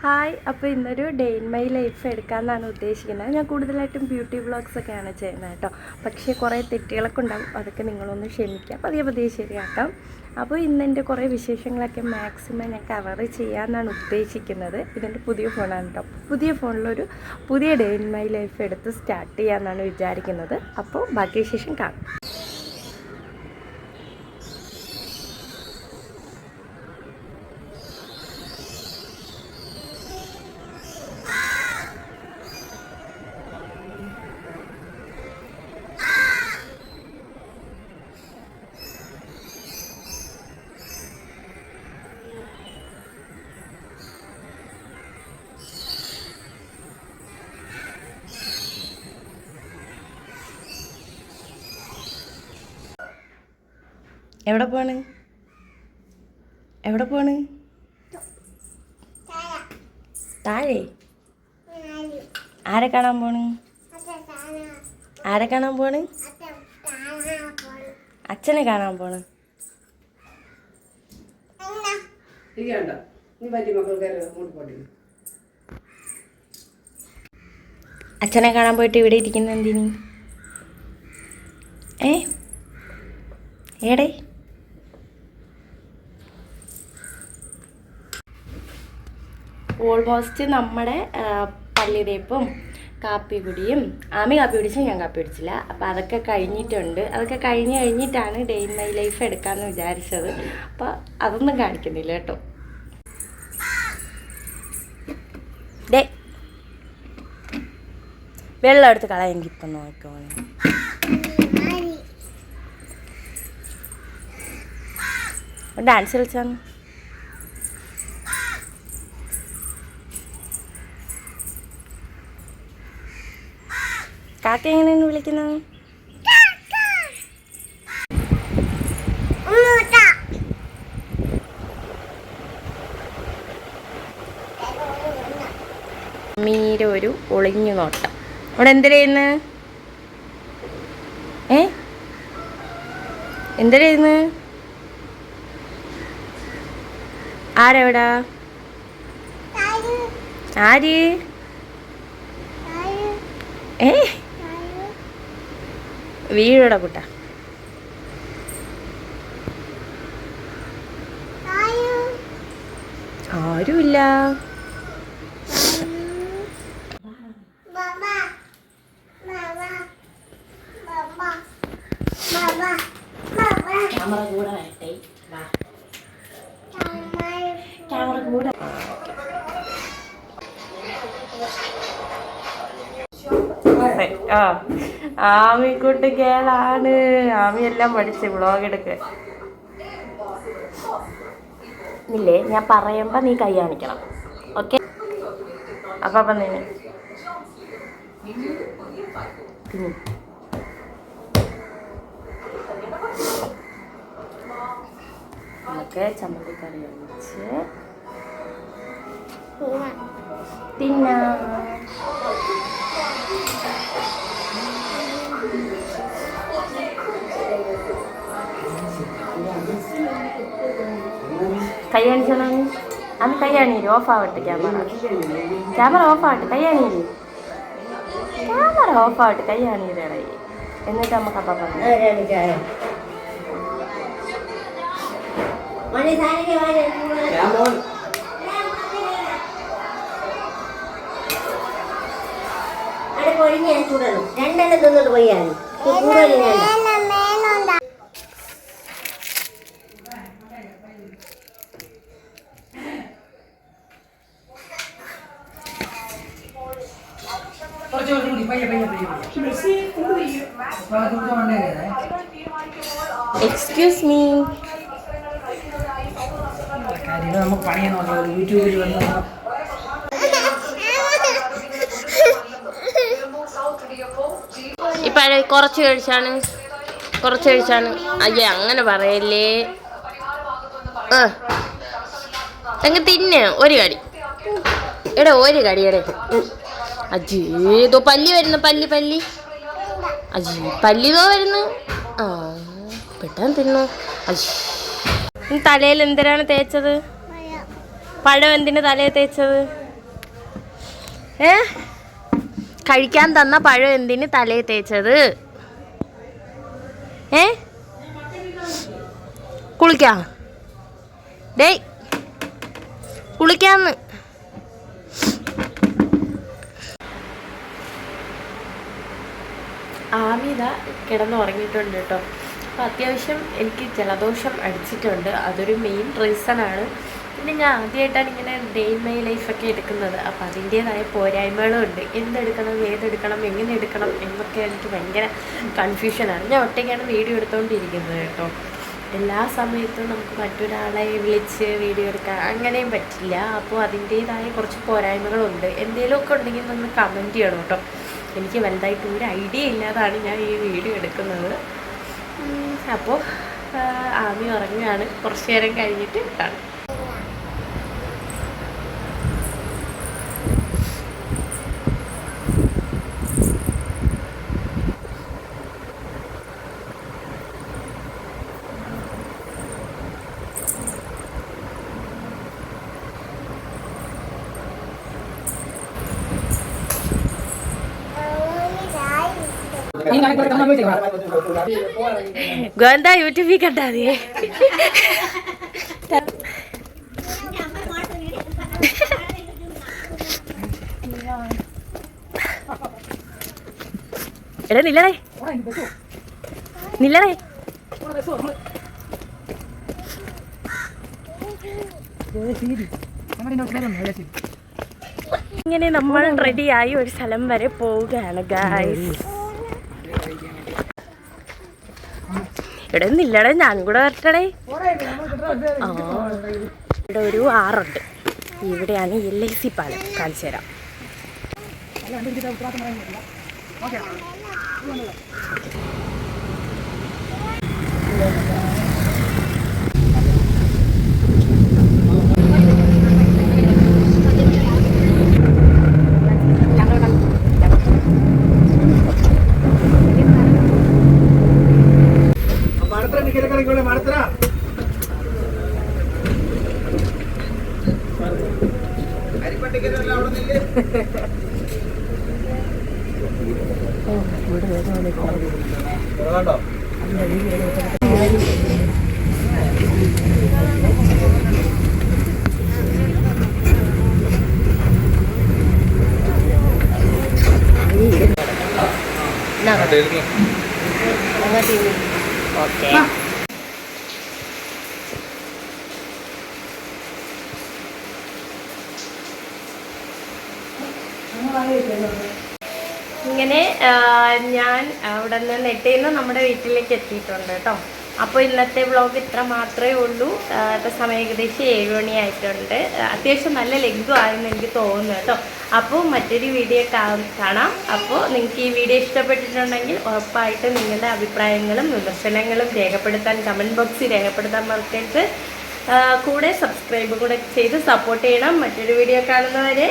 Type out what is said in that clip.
Hi, അപ്പോൾ ഇന്നൊരു day in my life എടുക്കാമെന്നാണ് ഉദ്ദേശിക്കുന്നത്. ഞാൻ കൂടുതലായിട്ടും ബ്യൂട്ടി വ്ളോഗ്സൊക്കെയാണ് ചെയ്യുന്നത് കേട്ടോ. പക്ഷേ കുറേ തെറ്റുകളൊക്കെ ഉണ്ടാകും, അതൊക്കെ നിങ്ങളൊന്ന് ക്ഷമിക്കാം, പതിയെ പതിയെ ശരിയാക്കാം. അപ്പോൾ ഇന്നെൻ്റെ കുറേ വിശേഷങ്ങളൊക്കെ മാക്സിമം ഞാൻ കവർ ചെയ്യാമെന്നാണ് ഉദ്ദേശിക്കുന്നത്. ഇതെൻ്റെ പുതിയ ഫോണാണ് കേട്ടോ. പുതിയ ഫോണിലൊരു പുതിയ ഡേ ഇൻ മൈ ലൈഫ് എടുത്ത് സ്റ്റാർട്ട് ചെയ്യാമെന്നാണ് വിചാരിക്കുന്നത്. അപ്പോൾ ബാക്കി വിശേഷം കാണാം. എവിടെ പോണ്? താഴെ ആരെ കാണാൻ പോണ്? അച്ഛനെ കാണാൻ പോണ്. അച്ഛനെ കാണാൻ പോയിട്ട് ഇവിടെ ഇരിക്കുന്ന എന്തിനി? ഏടേ ഓൾമോസ്റ്റ് നമ്മുടെ പല്ലി തേപ്പും കാപ്പി കുടിയും, ആമി കാപ്പി കുടിച്ചു, ഞാൻ കാപ്പി കുടിച്ചില്ല. അപ്പോൾ അതൊക്കെ കഴിഞ്ഞിട്ടുണ്ട്. അതൊക്കെ കഴിഞ്ഞിട്ടാണ് ഡേ ഇൻ മൈ ലൈഫ് എടുക്കാമെന്ന് വിചാരിച്ചത്. അപ്പോൾ അതൊന്നും കാണിക്കുന്നില്ല കേട്ടോ. ഡേ വെള്ളം എടുത്ത് കളയെങ്കിൽ ഇപ്പം നോക്കോളെ. ഡാൻസ് കളിച്ചാണ്. കാക്ക എങ്ങനെയാണ് വിളിക്കുന്നത്? മീര ഒരു ഒളിഞ്ഞു നോട്ടം. അവിടെ എന്തിനായിരുന്നു? എന്തിനായിരുന്നു? ആരെവിടാ? ആര്? വീഴോടാ കുട്ട. ആരുമില്ല. ക്യാമറ കൂടെ വരട്ടെ. ക്യാമറ കൂടെ. ആമിക്കുട്ടി കേളാണ്. ആമി എല്ലാം പഠിച്ച് വ്ളോഗ് എടുക്കുക ഇല്ലേ? ഞാൻ പറയുമ്പോ നീ കൈ കാണിക്കണം, ഓക്കെ? അപ്പൊ നീ നമുക്ക് ചമ്മന്തിക്കറി ഒഴിച്ച് തിന്നാം. കൈ കാണിച്ചാൽ അന്ന് കൈ കാണിയില്ലേ? ഓഫാവട്ടെ ക്യാമറ ഓഫാവട്ടെ. കൈ കാണിയില്ലേ? ക്യാമറ ഓഫാവട്ടെ. കൈ കാണിയില്ലേ? എന്നിട്ട് നമുക്ക് അപ്പം പറഞ്ഞു കൊഴിഞ്ഞ് ഞാൻ ചൂടണം. രണ്ടെണ്ണം തിന്നിട്ട് പോയാണ് കൂടുതൽ. Excuse me. നമുക്ക് പണിയാണോ യൂട്യൂബിൽ വന്ന് ഇപ്പൊ കുറച്ച് കഴിച്ചാണ്. അയ്യേ, അങ്ങനെ പറയല്ലേ. അങ്ങ് തിന്നെ ഒരു കടി. എടാ ഒരു കടി. അജീതോ പല്ലി വരുന്നു. പല്ലി പല്ലിതോ വരുന്നു. പെട്ടെന്ന് തിന്നു. തലയിൽ എന്തിനാണ് തേച്ചത്? പഴം എന്തിന് തലയിൽ തേച്ചത്? കഴിക്കാൻ തന്ന പഴം എന്തിന് തലയിൽ തേച്ചത്? കുളിക്കാം. ഡേയ് കുളിക്കാന്ന്. ആമിത കിടന്നുറങ്ങിയിട്ടുണ്ട് കേട്ടോ. അപ്പോൾ അത്യാവശ്യം എനിക്ക് ജലദോഷം അടിച്ചിട്ടുണ്ട്, അതൊരു മെയിൻ റീസണാണ്. പിന്നെ ഞാൻ ആദ്യമായിട്ടാണ് ഇങ്ങനെ ഡേ ഇൻ മൈ ലൈഫൊക്കെ എടുക്കുന്നത്. അപ്പോൾ അതിൻ്റേതായ പോരായ്മകളും ഉണ്ട്. എന്തെടുക്കണം, ഏതെടുക്കണം, എങ്ങനെ എടുക്കണം എന്നൊക്കെ എനിക്ക് ഭയങ്കര കൺഫ്യൂഷനാണ്. ഞാൻ ഒറ്റയ്ക്കാണ് വീഡിയോ എടുത്തുകൊണ്ടിരിക്കുന്നത് കേട്ടോ. എല്ലാ സമയത്തും നമുക്ക് മറ്റൊരാളെ വിളിച്ച് വീഡിയോ എടുക്കാൻ അങ്ങനെയും പറ്റില്ല. അപ്പോൾ അതിൻ്റേതായ കുറച്ച് പോരായ്മകളുണ്ട്. എന്തെങ്കിലുമൊക്കെ ഉണ്ടെങ്കിൽ നമ്മൾ കമൻറ്റ് ചെയ്യണം കേട്ടോ. എനിക്ക് വലുതായിട്ട് ഒരു ഐഡിയ ഇല്ലാതാണ് ഞാൻ ഈ വീഡിയോ എടുക്കുന്നത്. അപ്പോൾ ആമി ഉറങ്ങുകയാണ്. കുറച്ച് നേരം കഴിഞ്ഞിട്ട് കാണാം. ഗോവിന്ദ യൂട്യൂബിൽ കണ്ടാ മതി. എടാ നില്ലടേ നില്ലടേ. ഇങ്ങനെ നമ്മൾ റെഡിയായി ഒരു സ്ഥലം വരെ പോവുകയാണ് ഗായ്സ്. ഇവിടെ നില്ലടേ, ഞാനും കൂടെ വരട്ടടേ. ഇവിടെ ഒരു ആറുണ്ട്. ഇവിടെയാണ് LIC പാലം. കാണിച്ചു തരാം. ഓക്കെ. ഇങ്ങനെ ഞാൻ അവിടെ നിന്ന് നെട്ടയിൽ നിന്ന് നമ്മുടെ വീട്ടിലേക്ക് എത്തിയിട്ടുണ്ട് കേട്ടോ. അപ്പോൾ ഇന്നത്തെ വ്ളോഗ് ഇത്ര മാത്രമേ ഉള്ളൂ. ഇപ്പോൾ സമയം ഏകദേശം 7 മണി ആയിട്ടുണ്ട്. അത്യാവശ്യം നല്ല ലെങ്തും ആയെന്ന് എനിക്ക് തോന്നുന്നു കേട്ടോ. അപ്പോൾ മറ്റൊരു വീഡിയോ കാണാം. അപ്പോൾ നിങ്ങൾക്ക് ഈ വീഡിയോ ഇഷ്ടപ്പെട്ടിട്ടുണ്ടെങ്കിൽ ഉറപ്പായിട്ട് നിങ്ങളുടെ അഭിപ്രായങ്ങളും വിമർശനങ്ങളും രേഖപ്പെടുത്താൻ കമൻറ്റ് ബോക്സിൽ രേഖപ്പെടുത്താൻ മറക്കരുത്. കൂടെ സബ്സ്ക്രൈബ് കൂടെ ചെയ്ത് സപ്പോർട്ട് ചെയ്യണം. മറ്റൊരു വീഡിയോ കാണുന്നവരെ